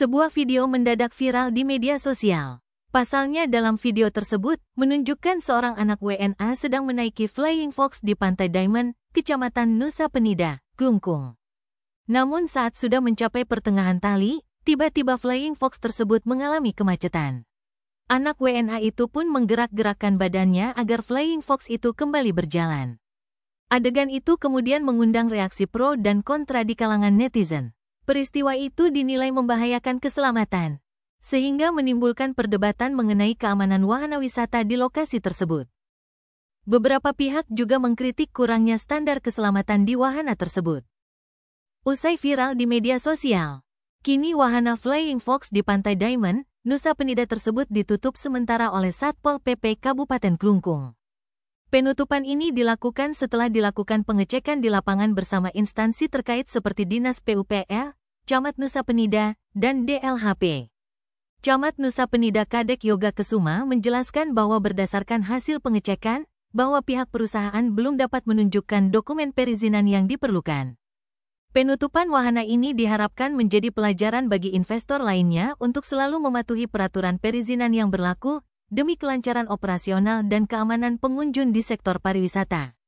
Sebuah video mendadak viral di media sosial. Pasalnya dalam video tersebut, menunjukkan seorang anak WNA sedang menaiki Flying Fox di Pantai Diamond, Kecamatan Nusa Penida, Klungkung. Namun saat sudah mencapai pertengahan tali, tiba-tiba Flying Fox tersebut mengalami kemacetan. Anak WNA itu pun menggerak-gerakkan badannya agar Flying Fox itu kembali berjalan. Adegan itu kemudian mengundang reaksi pro dan kontra di kalangan netizen. Peristiwa itu dinilai membahayakan keselamatan, sehingga menimbulkan perdebatan mengenai keamanan wahana wisata di lokasi tersebut. Beberapa pihak juga mengkritik kurangnya standar keselamatan di wahana tersebut. Usai viral di media sosial, kini wahana Flying Fox di Pantai Diamond, Nusa Penida tersebut ditutup sementara oleh Satpol PP Kabupaten Klungkung. Penutupan ini dilakukan setelah dilakukan pengecekan di lapangan bersama instansi terkait seperti Dinas PUPR, Camat Nusa Penida, dan DLHP. Camat Nusa Penida Kadek Yoga Kesuma menjelaskan bahwa berdasarkan hasil pengecekan, bahwa pihak perusahaan belum dapat menunjukkan dokumen perizinan yang diperlukan. Penutupan wahana ini diharapkan menjadi pelajaran bagi investor lainnya untuk selalu mematuhi peraturan perizinan yang berlaku, demi kelancaran operasional dan keamanan pengunjung di sektor pariwisata.